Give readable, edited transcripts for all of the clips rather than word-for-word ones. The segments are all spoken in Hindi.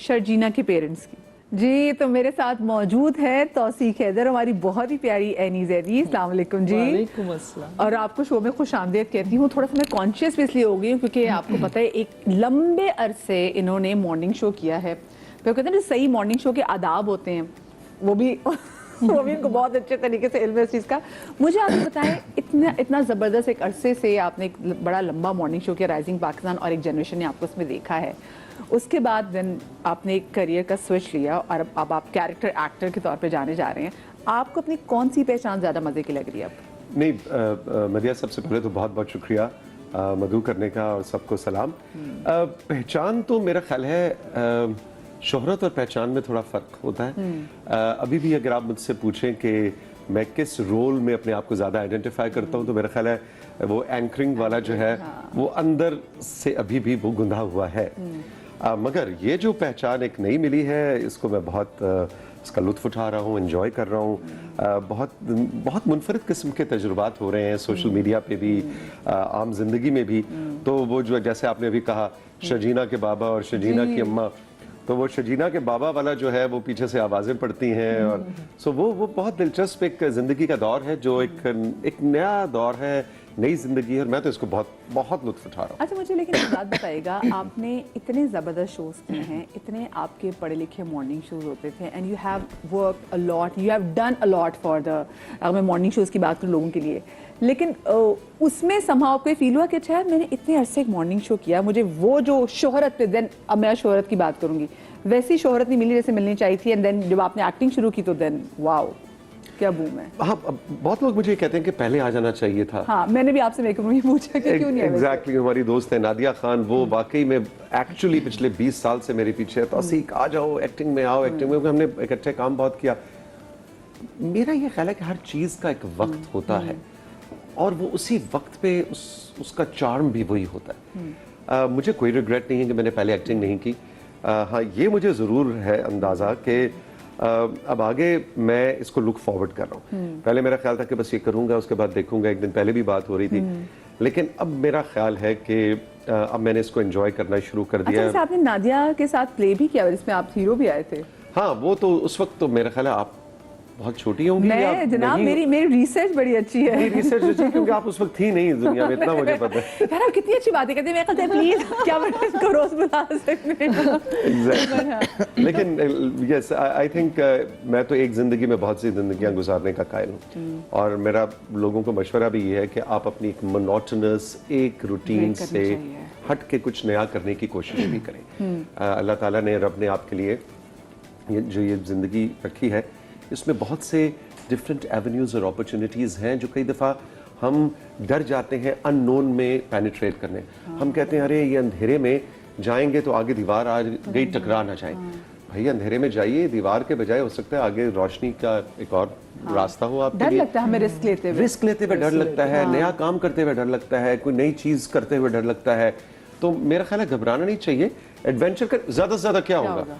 शर्जीना के पेरेंट्स की। जी, तो मेरे साथ मौजूद है तौसीक हैदर, हमारी बहुत ही प्यारी एनी जैदी। अस्सलाम वालेकुम जी। वालेकुम अस्सलाम। और आपको शो में खुश आमदीद कहती हूँ। थोड़ा सा मैं कॉन्शियस भी इसलिए हो गई हूँ क्योंकि आपको पता है एक लंबे अरसे इन्होंने मॉर्निंग शो किया है। तो कहते हैं ना सही मॉर्निंग शो के आदाब होते हैं, वो भी इनको बहुत अच्छे तरीके से इल्म है इस चीज़ का। मुझे आप बताएं, इतना ज़बरदस्त एक अरसे से आपने एक बड़ा लंबा मॉर्निंग शो किया, राइजिंग पाकिस्तान, और एक जनरेशन ने आपको उसमें देखा है। उसके बाद देन आपने एक करियर का स्विच लिया और अब आप कैरेक्टर एक्टर के तौर पे जाने जा रहे हैं। आपको अपनी कौन सी पहचान ज़्यादा मज़े की लग रही है अब? नहीं, मदिया, सबसे पहले तो बहुत बहुत शुक्रिया मधु करने का और सबको सलाम। पहचान तो मेरा ख्याल है शोहरत और पहचान में थोड़ा फ़र्क होता है। अभी भी अगर आप मुझसे पूछें कि मैं किस रोल में अपने आप को ज़्यादा आइडेंटिफाई करता हूँ, तो मेरा ख्याल है वो एंकरिंग वाला जो है वो अंदर से अभी भी वो गुंधा हुआ है। मगर ये जो पहचान एक नई मिली है, इसको मैं बहुत इसका लुत्फ़ उठा रहा हूँ, एंजॉय कर रहा हूँ। बहुत मुनफरद किस्म के तजुर्बात हो रहे हैं सोशल मीडिया पे भी, आम जिंदगी में भी। तो वो जो जैसे आपने अभी कहा शर्जीना के बाबा और शर्जीना की अम्मा, तो वो शर्जीना के बाबा वाला जो है वो पीछे से आवाज़ें पड़ती हैं। और सो वो बहुत दिलचस्प एक ज़िंदगी का दौर है, जो एक नया दौर है, नई ज़िंदगी है, और मैं तो इसको बहुत बहुत लुत्फ़ उठा रहा हूँ। अच्छा, मुझे लेकिन एक बात बताइएगा, आपने इतने ज़बरदस्त शोज़ किए हैं, इतने आपके पढ़े लिखे मॉर्निंग शोज़ होते थे, and you have work a lot, you have done a lot for the, अगर मैं मॉर्निंग शोज़ की बात करूँ लोगों के लिए, लेकिन उसमें समहाउ आपको फील हुआ कि अच्छा यार मैंने इतने अरसे एक मॉर्निंग शो किया, मुझे वो जो शोहरत पे, देन अब मैं शोहरत की बात करूँगी, वैसी शोहरत नहीं मिली जैसे मिलनी चाहिए थी, एंड देन जब आपने एक्टिंग शुरू की तो देन वाओ क्या बूम है। हाँ, बहुत लोग मुझे कहते हैं कि पहले आ जाना चाहिए था। हाँ, मैंने भी आपसे मेकअप में पूछा कि क्यों नहीं आया। एग्जैक्टली, हमारी दोस्त है नादिया खान, वो वाकई में एक्चुअली पिछले 20 साल से मेरे पीछे है, तौसीक आ जाओ एक्टिंग में, आओ एक्टिंग में। हमने इकट्ठे काम बहुत किया। मेरा ये ख्याल है कि हर चीज़ का एक वक्त होता है, और वो उसी वक्त पे उसका चार्म भी वही होता है। मुझे कोई रिग्रेट नहीं है कि मैंने पहले एक्टिंग नहीं की। हाँ, ये मुझे ज़रूर है अंदाज़ा कि अब आगे मैं इसको लुक फॉरवर्ड कर रहा हूँ। पहले मेरा ख्याल था कि बस ये करूँगा, उसके बाद देखूंगा, एक दिन पहले भी बात हो रही थी, लेकिन अब मेरा ख्याल है कि अब मैंने इसको एंजॉय करना शुरू कर दिया। अच्छा, आपने नादिया के साथ प्ले भी किया जिसमें आप हीरो भी आए थे? हाँ, वो तो उस वक्त तो मेरा ख्याल है आप बहुत छोटी होंगी। मैं जनाब, मेरी रिसर्च बड़ी अच्छी है। मेरी रिसर्च अच्छी है क्योंकि आप उस वक्त थी नहीं दुनिया में, इतना मुझे पता है। यार आप कितनी अच्छी बातें करते हैं, मैं कहते हैं प्लीज क्या मैं इसको रोज बुला सकते हैं। एग्जैक्टली। लेकिन यस, आई थिंक मैं तो एक जिंदगी में बहुत सी जिंदगियां गुजारने का कायल हूँ, और मेरा लोगों को मशवरा भी ये है कि आप अपनी एक मोनोटोनस एक रूटीन से हट के कुछ नया करने की कोशिश भी करें। अल्लाह ताला ने, रब ने आपके लिए ये जिंदगी रखी है, इसमें बहुत से डिफरेंट एवेन्यूज़ और अपॉर्चुनिटीज़ हैं जो कई दफ़ा हम डर जाते हैं अननोन में पेनिट्रेट करने। हम कहते हैं अरे ये अंधेरे में जाएंगे तो आगे दीवार आ गई, टकरा ना जाए। भाई अंधेरे में जाइए, दीवार के बजाय हो सकता है आगे रोशनी का एक और रास्ता हो आपके लिए। डर लगता है हमें रिस्क लेते हुए डर लगता है, नया काम करते हुए डर लगता है, कोई नई चीज़ करते हुए डर लगता है। तो मेरा ख्याल है घबराना नहीं चाहिए, एडवेंचर कर। ज़्यादा से ज़्यादा क्या होगा,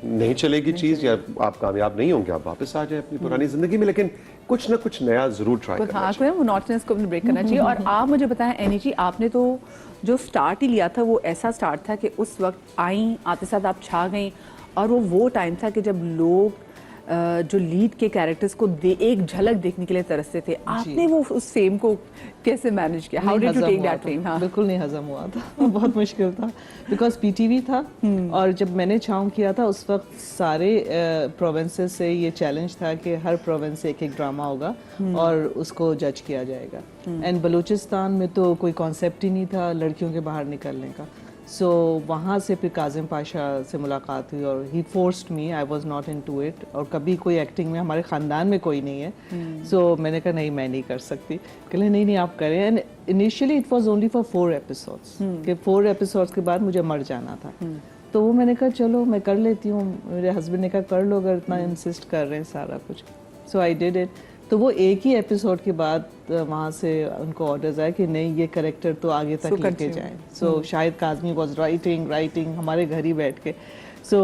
नहीं चलेगी चीज, या आप कामयाब नहीं होंगे, आप वापस आ जाए अपनी पुरानी जिंदगी में, लेकिन कुछ ना कुछ नया जरूर ट्राई करना चाहिए। मोनोटोनस को ब्रेक करना चाहिए। और आप मुझे बताएं एनी जी, आपने तो जो स्टार्ट ही लिया था वो ऐसा स्टार्ट था कि उस वक्त आई, आते साथ आप छा गई, और वो टाइम था कि जब लोग जो लीड के कैरेक्टर्स को एक झलक देखने के लिए तरसते थे। आपने वो उस फेम को कैसे मैनेज किया? How did you take that fame? हाँ, बिल्कुल नहीं हजम हुआ था। बहुत मुश्किल था, बिकॉज पीटीवी था, और जब मैंने छाँव किया था उस वक्त सारे प्रोविंसेस से ये चैलेंज था कि हर प्रोविंस से एक एक ड्रामा होगा और उसको जज किया जाएगा। एंड बलूचिस्तान में तो कोई कॉन्सेप्ट ही नहीं था लड़कियों के बाहर निकलने का। सो वहाँ से फिर काजिम पाशा से मुलाकात हुई, और he forced me, I was not into it, और कभी कोई एक्टिंग में हमारे ख़ानदान में कोई नहीं है। सो मैंने कहा नहीं, मैं नहीं कर सकती। कहले नहीं आप करें। And initially it was only for 4 episodes, कि 4 एपिसोड्स के बाद मुझे मर जाना था। तो वो मैंने कहा चलो मैं कर लेती हूँ। मेरे हस्बैंड ने कहा कर लो अगर इतना इंसिस्ट कर रहे हैं सारा कुछ। सो आई डिड इट। तो वो एक ही एपिसोड के बाद वहाँ से उनको ऑर्डर्स आए कि नहीं ये कैरेक्टर तो आगे तक लेके जाएं। सो शाहिद काज़मी वाज राइटिंग हमारे घर ही बैठ के। सो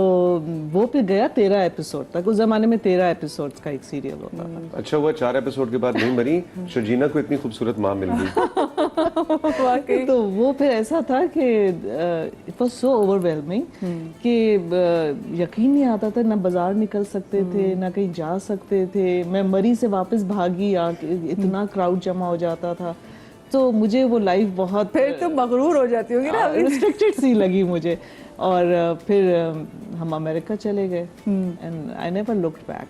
वो फिर गया 13 एपिसोड तक। उस जमाने में 13 एपिसोड का एक सीरियल होता था। अच्छा हुआ 4 एपिसोड के बाद नहीं मरी, शर्जीना को इतनी खूबसूरत माँ मिल गई। वाकई। तो वो फिर ऐसा था कि इट वाज सो ओवरवेलमिंग कि यकीन नहीं आता था, ना बाजार निकल सकते थे, ना कहीं जा सकते थे। मैं मरी से वापस भागी आके, इतना क्राउड जमा हो जाता था। तो मुझे वो लाइफ बहुत फिर तो मगरूर हो जाती होगी ना। रिस्ट्रिक्टेड सी लगी मुझे। और फिर हम अमेरिका चले गए and I never looked back.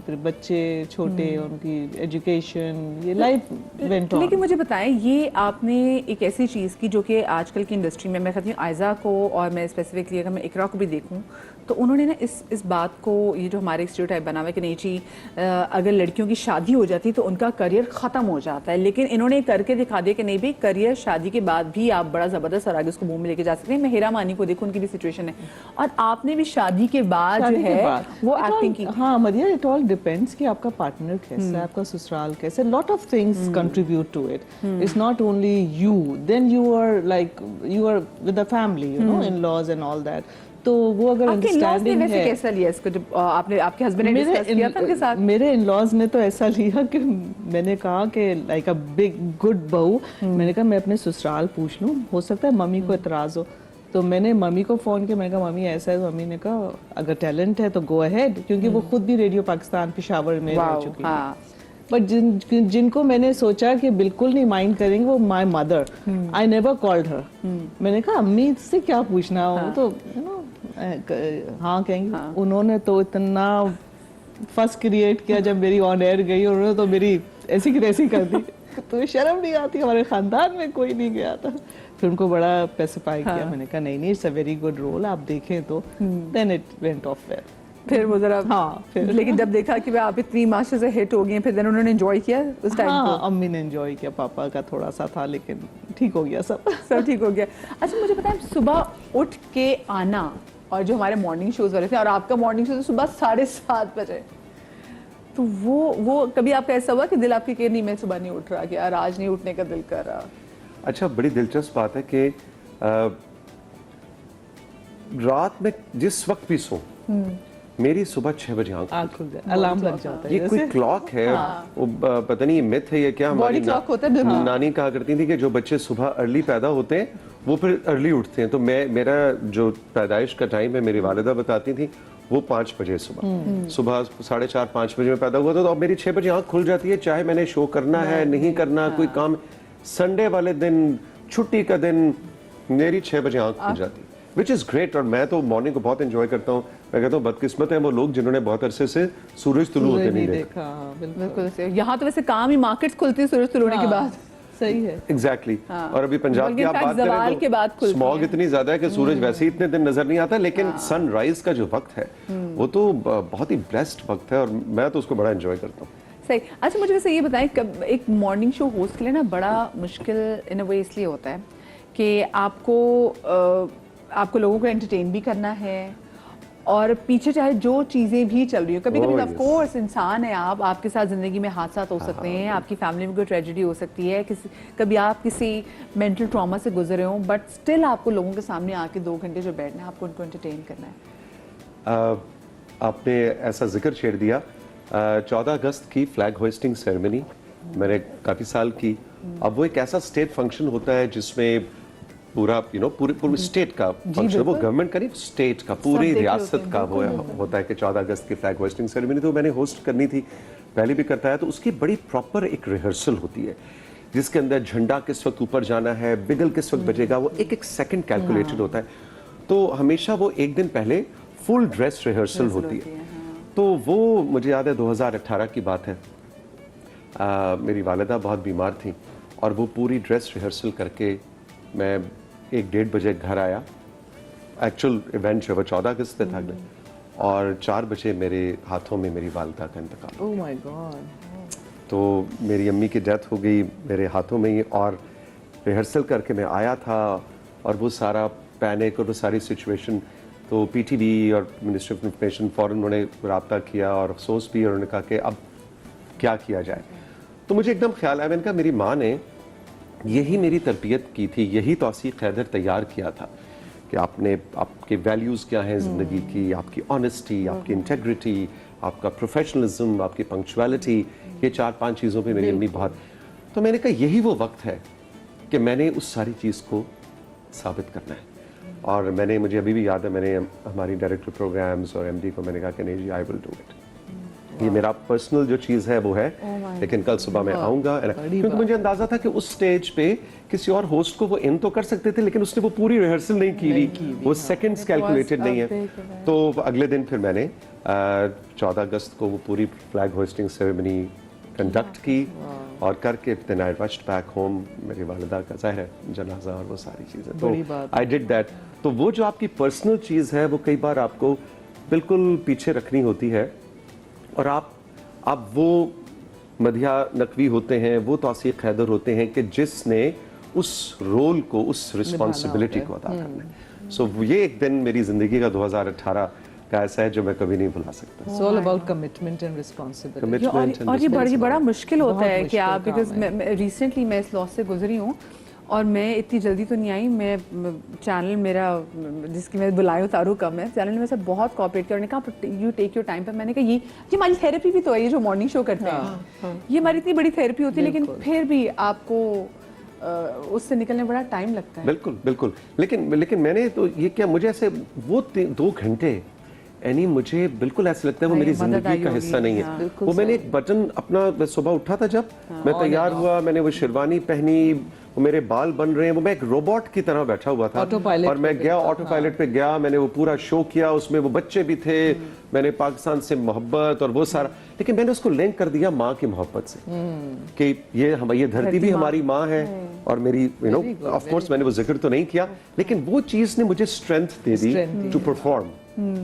फिर बच्चे छोटे, उनकी एजुकेशन, ये लाइफ वेंट ऑन। लेकिन मुझे बताएं, ये आपने एक ऐसी चीज़ की जो कि आजकल की इंडस्ट्री में, मैं कहती हूँ आयजा को और मैं स्पेसिफिकली अगर मैं इकरा को भी देखूं तो उन्होंने ना इस बात को, ये जो हमारे एक स्टीरियोटाइप बना हुआ है कि नहीं जी अगर लड़कियों की शादी हो जाती तो उनका करियर ख़त्म हो जाता है, लेकिन इन्होंने करके दिखा दिया कि नहीं भाई, करियर शादी के बाद भी आप बड़ा ज़बरदस्त और आगे उसको मुंह में लेके जा सकते हैं। मैं हेरा मानी को देखूँ, उनकी भी सिचुएशन है, और आपने भी शादी के बाद जो है वो एक्टिंग की। हाँ मदिया, इट ऑल डिपेंड्स कि आपका पार्टनर कैसा है, आपका ससुराल कैसा है। Lot of things contribute to it. It's not only you, then you are with the family, you know, in laws and all that. तो वो अगर अंडरस्टैंडिंग है। वैसे कैसा लिया इसको जब आपने, आपके हस्बैंड ने डिस्कस किया था उनके साथ? मेरे इन-लॉज ने तो ऐसा लिया कि मैंने कहा कि लाइक अ बिग गुड बहू, मैंने कहा मैं अपने ससुराल पूछ लूं, हो सकता है मम्मी को एतराज हो। तो मैंने मम्मी को फ़ोन किया, मैंने कहा मम्मी ऐसा है। मम्मी ने कहा अगर टैलेंट है तो गो अहेड, क्योंकि वो खुद भी रेडियो पाकिस्तान पेशावर में रह चुकी है। बट जिनको मैंने सोचा कि बिल्कुल नहीं माइंड करेंगे, वो my mother. I never called her. मैंने कहा अम्मी से क्या पूछना हो, तो यू नो हाँ कहेंगे। उन्होंने तो इतना फस क्रिएट किया जब मेरी ऑन एयर गई, और उन्होंने तो मेरी ऐसी की तैसी कर दी। तो शर्म नहीं आती, हमारे खानदान में कोई नहीं गया था। फिर उनको बड़ा स्पेसिफाई किया। मैंने कहा नहीं, it's a very good role, आप देखें तो। Then it went off well. फिर वो जरा, हाँ फिर लेकिन जब देखा कि आप इतनी मास्टर से हिट हो गई हैं, फिर देन उन्होंने एंजॉय किया उस टाइम को? हाँ, अम्मी ने एंजॉय किया, पापा का थोड़ा सा था, लेकिन ठीक हो गया सब। सब ठीक हो गया। अच्छा मुझे बताएं, सुबह उठ के आना, और जो हमारे मॉर्निंग शोज वाले थे, और आपका मॉर्निंग शो सुबह 7:30 बजे, तो वो कभी आपका ऐसा हुआ कि दिल आपकी कहे नहीं मैं सुबह नहीं उठ रहा, कि यार आज नहीं उठने का दिल कर रहा? अच्छा, बड़ी दिलचस्प बात है कि रात में जिस वक्त भी सो, मेरी सुबह 6 बजे आंख खुल जाए, अलार्म लग जाता है। ये कोई क्लॉक है। वो पता नहीं मिथ है या क्या। हमारी क्लॉक होता है। नानी कहा करती थी कि जो बच्चे सुबह अर्ली पैदा होते हैं वो फिर अर्ली उठते हैं। तो मेरा जो पैदाइश का टाइम है, मेरी वालिदा बताती थी, वो 5 बजे सुबह 4:30-5 बजे में पैदा हुआ था। तो अब मेरी 6 बजे आंख खुल जाती है, चाहे मैंने शो करना है नहीं करना, कोई काम। संडे वाले दिन, छुट्टी का दिन, मेरी 6 बजे आंख खुल जाती है, विच इज़ ग्रेट। और मैं तो मॉर्निंग को बहुत एंजॉय करता हूँ। मैं कहता हूँ बदकिस्मत है वो लोग जिन्होंने बहुत अरसे से सूरज तुलू होते नहीं देखा। बिल्कुल। यहाँ तो वैसे काम ही मार्केट्स खुलती है सूरज तुलू होने के बाद। सही है, एग्जैक्टली। और अभी पंजाब की आप बात करें तो स्मॉग इतनी ज्यादा है कि सूरज वैसे ही इतने दिन नजर नहीं आता, लेकिन सनराइज का जो वक्त है वो तो बहुत ही ब्लेस्ड वक्त है, और मैं तो उसको बड़ा एंजॉय करता हूँ। सही। अच्छा मुझे वैसे ये बताएं, एक मॉर्निंग शो होस्ट के लिए ना बड़ा मुश्किल इन अ वे इसलिए होता है कि आपको लोगों को एंटरटेन भी करना है, और पीछे चाहे जो चीज़ें भी चल रही हो, कभी कभी ऑफ कोर्स इंसान है आप, आपके साथ ज़िंदगी में हादसा हो सकते हैं, आपकी फैमिली में कोई ट्रेजेडी हो सकती है, कभी आप किसी मेंटल ट्रॉमा से गुजरे हो, बट स्टिल आपको लोगों के सामने आके 2 घंटे जो बैठना है, आपको उनको एंटरटेन करना है। आपने ऐसा जिक्र छेड़ दिया, 14 अगस्त की फ्लैग होइस्टिंग सेरेमनी मैंने काफ़ी साल की। अब वो एक ऐसा स्टेट फंक्शन होता है जिसमें पूरा पूरे स्टेट का फंक्शन, वो गवर्नमेंट का नहीं, स्टेट का, पूरी रियासत का वो होता है कि 14 अगस्त की फ्लैग होइस्टिंग सेरेमनी। तो मैंने होस्ट करनी थी, पहले भी करता है। तो उसकी बड़ी प्रॉपर एक रिहर्सल होती है, जिसके अंदर झंडा किस वक्त ऊपर जाना है, बिगल किस वक्त बजेगा, वो एक सेकंड कैलकुलेटेड होता है। तो हमेशा वो एक दिन पहले फुल ड्रेस रिहर्सल होती है। तो वो मुझे याद है 2018 की बात है। मेरी वालिदा बहुत बीमार थी, और वो पूरी ड्रेस रिहर्सल करके मैं 1-1:30 बजे घर आया। एक्चुअल इवेंट जो 14 अगस्त था, और 4 बजे मेरे हाथों में मेरी वालिदा का इंतकाल। Oh my God. तो मेरी अम्मी की डेथ हो गई मेरे हाथों में ही, और रिहर्सल करके मैं आया था, और वो सारा पैनिक और वो सारी सिचुएशन। तो पीटीवी और मिनिस्ट्री ऑफ इंफॉर्मेशन फ़ौरन उन्होंने रब्ता किया और अफसोस भी, और उन्होंने कहा कि अब क्या किया जाए। तो मुझे एकदम ख्याल आया, मैंने कहा मेरी माँ ने यही मेरी तरबियत की थी, यही तौसीक हैदर तैयार किया था कि आपके वैल्यूज़ क्या हैं ज़िंदगी की, आपकी ऑनेस्टी, आपकी इंटेग्रिटी, आपका प्रोफेशनलिज्म, आपकी पंक्चुअलिटी, ये 4-5 चीज़ों पे मेरी अम्मी बहुत। तो मैंने कहा यही वो वक्त है कि मैंने उस सारी चीज़ को साबित करना है। और मैंने, मुझे अभी भी याद है, मैंने हमारी डायरेक्टर प्रोग्राम्स और एमडी को मैंने कहा कि नहीं जी, आई विल डू इट। ये मेरा पर्सनल जो चीज़ है वो है, लेकिन कल सुबह मैं आऊँगा। क्योंकि मुझे अंदाजा था कि उस स्टेज पे किसी और होस्ट को वो इन तो कर सकते थे, लेकिन उसने वो पूरी रिहर्सल नहीं की हुई, वो सेकंड्स कैलकुलेटेड नहीं है। तो अगले दिन फिर मैंने 14 अगस्त को वो पूरी फ्लैग होस्टिंग सेरेमनी कंडक्ट की और करके then I rushed back home. मेरी वालिदा का ज़ाहिर है जनाजा और वो सारी चीज़ें, तो आई डिड दैट। तो वो जो आपकी पर्सनल चीज़ है वो कई बार आपको बिल्कुल पीछे रखनी होती है, और आप वो मदिया नकवी होते हैं, वो तौसीक हैदर होते हैं कि जिसने उस रोल को, उस रिस्पॉन्सिबिलिटी को अदा करना है। सो ये एक दिन मेरी ज़िंदगी का 2018 का ऐसा है जो मैं कभी नहीं भुला सकता। It's all about commitment and responsibility. Commitment and और ये responsibility। बड़ा मुश्किल होता है कि मुश्किल आप, काम बिकॉज रिसेंटली मैं इस लॉस से गुजरी हूँ और मैं इतनी जल्दी तो नहीं आई। मैं चैनल मेरा जिसकी मैं बुलाए उतारू कम है, चैनल में से बहुत कॉपरेट किया, उन्होंने कहा यू टेक योर टाइम। पर मैंने कहा ये हमारी थेरेपी भी तो है, ये जो मॉर्निंग शो करते हैं ये हमारी इतनी बड़ी थेरेपी होती है, लेकिन फिर भी आपको उससे निकलने बड़ा टाइम लगता है। बिल्कुल बिल्कुल। लेकिन मैंने तो ये क्या, मुझे ऐसे वो 2 घंटे यानी मुझे बिल्कुल ऐसा लगता है वो मेरी जिंदगी का हिस्सा नहीं है। वो मैंने एक बटन अपना, सुबह उठा था जब मैं तैयार हुआ, मैंने वो शेरवानी पहनी, वो मेरे बाल बन रहे हैं, वो मैं एक रोबोट की तरह बैठा हुआ था और मैं गया ऑटो पायलट पे गया, मैंने वो पूरा शो किया, उसमें वो बच्चे भी थे, मैंने पाकिस्तान से मोहब्बत और वो सारा, लेकिन मैंने उसको लिंक कर दिया माँ की मोहब्बत से कि ये धरती भी हमारी माँ है और मेरी ऑफ कोर्स मैंने वो जिक्र तो नहीं किया, लेकिन वो चीज ने मुझे स्ट्रेंथ दे दी टू परफॉर्म।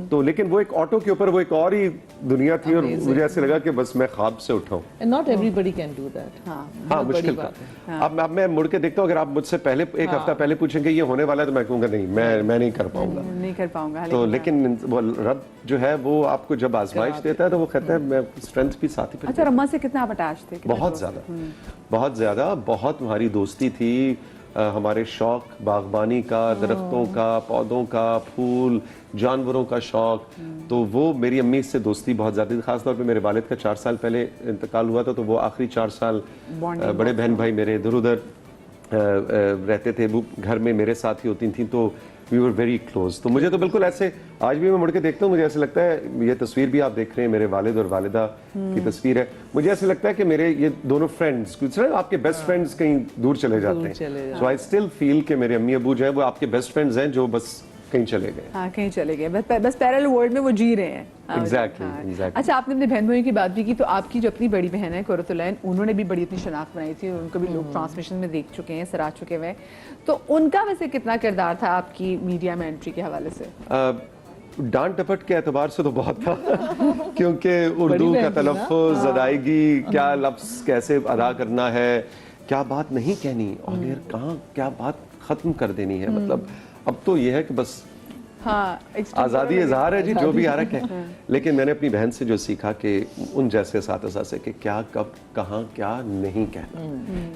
तो लेकिन वो एक ऑटो के ऊपर वो एक और ही दुनिया थी और मुझे ऐसे लगा कि बस मैं ख्वाब से उठा हूँ। And not everybody can do that. हाँ मुश्किल का। अब मैं मुड़ के देखता हूँ, अगर आप मुझसे पहले एक हफ्ता पहले पूछेंगे ये होने वाला है तो मैं कहूँगा नहीं, मैं नहीं कर पाऊंगा, नहीं कर पाऊंगा। तो लेकिन वो रब जो है वो आपको जब आजमाइश देता है तो वो कहता है मैं स्ट्रेंथ भी साथ ही। अच्छा, रम्मा से कितना आप अटैच थे? बहुत ज्यादा, बहुत हमारी दोस्ती थी। हमारे शौक बागबानी का, दरख्तों का, पौधों का, फूल, जानवरों का शौक, तो वो मेरी अम्मी से दोस्ती बहुत ज़्यादा थी। खासतौर पे मेरे वालिद का 4 साल पहले इंतकाल हुआ था, तो वो आखिरी 4 साल बड़े बहन भाई मेरे इधर उधर रहते थे, वो घर में मेरे साथ ही होती थी, तो वी वर वेरी क्लोज। तो मुझे तो बिल्कुल ऐसे, आज भी मैं मुड़ के देखता हूँ मुझे ऐसे लगता है, ये तस्वीर भी आप देख रहे हैं मेरे वालिद और वालिदा की तस्वीर है, मुझे ऐसे लगता है कि मेरे ये दोनों फ्रेंड्स, कुछ आपके बेस्ट फ्रेंड्स कहीं दूर चले जाते हैं, सो आई स्टिल फील कि मेरे अम्मी अबू जो है वो आपके बेस्ट फ्रेंड्स हैं जो बस कहीं चले गए। हाँ, कहीं चले गए, बस पैरेलल वर्ल्ड में वो जी रहे हैं। Exactly. अच्छा, आपने अपने बहन भाइयों की बात भी की, तो आपकी जो अपनी बड़ी बहन है कुरतुलैन, उन्होंने भी बड़ी अपनी शनाख्त बनाई थी, उनको भी लोग ट्रांसमिशन में देख चुके हैं, सराह चुके हुए हैं, तो उनका वैसे कितना किरदार था आपकी मीडिया में एंट्री के हवाले से? डांट टपट के एतबार से तो बहुत था क्योंकि उर्दू का तलफ़्फ़ुज़, अदायगी, क्या लफ्ज़ कैसे अदा करना है, क्या बात नहीं कहनी और कहाँ क्या बात ख़त्म कर देनी है, मतलब अब तो ये है कि बस हाँ, आज़ादी इज़हार है जी, जो भी आ रहा है। लेकिन मैंने अपनी बहन से जो सीखा कि उन जैसे इस्तिज़ा से कि क्या कब कहाँ क्या नहीं कहना,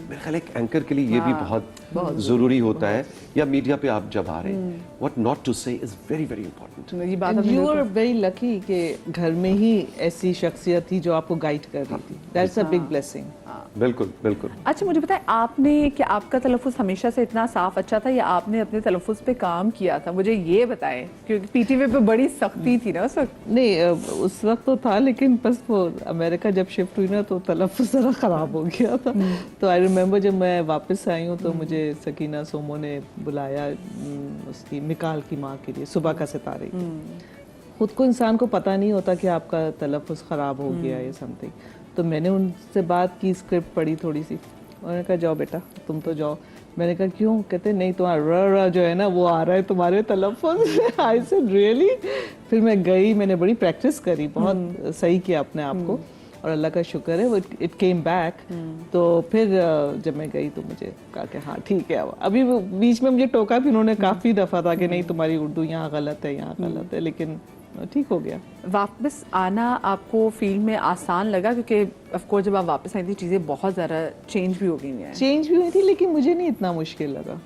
मेरे ख्याल एक एंकर के लिए ये भी बहुत ज़रूरी होता है, या मीडिया पे आप जब आ रहे हैं, व्हाट नॉट टू से इज़ वेरी वेरी इंपॉर्टेंट। ये बात यू आर वेरी लकी कि घर में ही ऐसी शख्सियत थी जो आपको गाइड कर रही थी, दैट्स अ बिग ब्लेसिंग। बिल्कुल बिल्कुल। अच्छा, मुझे बताएं, आपने क्या आपका तलफ़्फ़ुज़ हमेशा से इतना साफ अच्छा था या आपने अपने तलफ़्फ़ुज़ पे काम किया था? मुझे ये बताएं, क्योंकि पीटीवी पे बड़ी सख्ती थी ना उस वक्त। नहीं, उस वक्त तो था, लेकिन बस वो अमेरिका जब शिफ्ट हुई ना तो तलफ़्फ़ुज़ ज़रा ख़राब हो गया था। तो आई रिमेंबर जब मैं वापस आई हूँ तो मुझे सकीना सोमो ने बुलाया उसकी मिकाल की माँ के लिए, सुबह का सितारे की। खुद को इंसान को पता नहीं होता कि आपका तलफ़्फ़ुज़ ख़राब हो गया या समथिंग, तो मैंने उनसे बात की, स्क्रिप्ट पढ़ी थोड़ी सी, उन्होंने कहा जाओ बेटा तुम तो जाओ। मैंने कहा क्यों? कहते नहीं तुम्हारा र जो है ना वो आ रहा है तुम्हारे तलफ़्फ़ुज़। I said really? फिर मैं गई, मैंने बड़ी प्रैक्टिस करी, बहुत सही किया अपने आप को और अल्लाह का शुक्र है वो इट केम बैक। तो फिर जब मैं गई तो मुझे कहा कि हाँ ठीक है। अभी बीच में मुझे टोका भी उन्होंने काफ़ी दफ़ा था कि नहीं तुम्हारी उर्दू यहाँ गलत है, यहाँ गलत है, लेकिन ठीक हो गया। वापस आना आपको फील्ड में आसान लगा? क्योंकि ऑफ कोर्स जब आप वापस आई थी चीज़ें बहुत ज़्यादा चेंज भी हो गई हैं। चेंज भी हुई थी, लेकिन मुझे नहीं इतना मुश्किल लगा,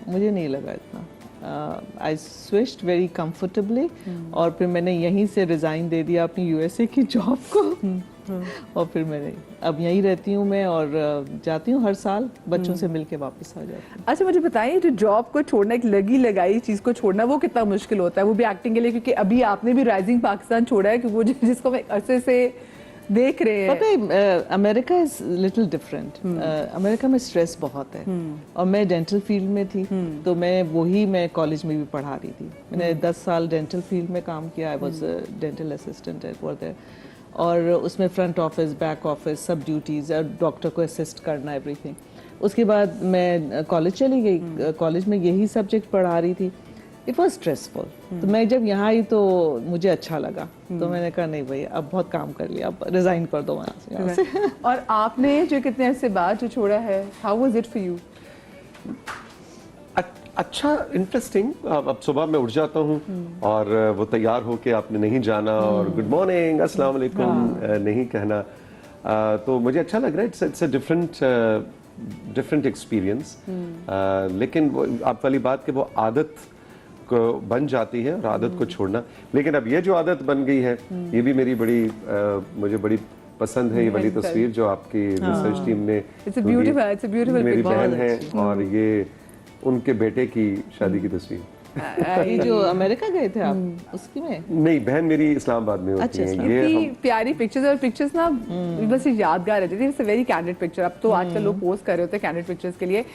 मुझे नहीं लगा इतना। आई स्विच्ड वेरी कंफर्टेबली और फिर मैंने यहीं से रिज़ाइन दे दिया अपनी यूएसए की जॉब को। और फिर मैंने अब यहीं रहती हूँ मैं, और जाती हूँ हर साल, बच्चों से मिलके वापस आ जाती हूँ। अच्छा मुझे बताइए, जो जॉब को छोड़ना, एक लगी लगाई चीज को छोड़ना, वो कितना मुश्किल होता है, वो भी एक्टिंग के लिए, क्योंकि अभी आपने भी राइजिंग पाकिस्तान छोड़ा है, क्योंकि वो जिसको मैं अरसे से देख रहे हैं। पता है America is little different. America में स्ट्रेस बहुत है, और मैं डेंटल फील्ड में थी, तो मैं कॉलेज में भी पढ़ा रही थी। मैंने 10 साल डेंटल फील्ड में काम किया। I was dental assistant eight there, और उसमें फ्रंट ऑफिस, बैक ऑफिस, सब ड्यूटीज, और डॉक्टर को असिस्ट करना, एवरीथिंग। उसके बाद मैं कॉलेज चली गई, कॉलेज में यही सब्जेक्ट पढ़ा रही थी। It was stressful. तो मैं जब यहाँ आई तो मुझे अच्छा लगा, तो मैंने कहा नहीं भाई अब बहुत काम कर लिया, अब रिजाइन कर दो वहाँ से। और आपने जो कितने अरसे बाद जो छोड़ा है, how was it for you? अच्छा, इंटरेस्टिंग। अब सुबह मैं उठ जाता हूँ और वो तैयार हो के आपने नहीं जाना और गुड मॉर्निंग, अस्सलाम वालेकुम नहीं कहना, तो मुझे अच्छा लग रहा है। It's a different experience. लेकिन वो आप वाली बात कि वो आदत को बन जाती है और आदत को छोड़ना। लेकिन अब ये जो आदत बन गई है, ये भी मेरी बड़ी मुझे बड़ी पसंद है। ये वाली तस्वीर जो आपकी रिसर्च टीम ने, It's a beautiful मेरी picture. बहन है और ये उनके बेटे की शादी की तस्वीर। ये जो अमेरिका गए थे आप, उसकी में? नहीं, बहन मेरी इस्लामाबाद में होती अच्छा, है। इस्लाम। ये इतनी हम प्यारी पिक्चर्स, और पिक्चर्स ना बस यादगार रहती थी। It's a very candid picture. अब तो आजकल लोग पोस्ट कर रहे होते हैं कैंडिड पिक्चर्स के लिए।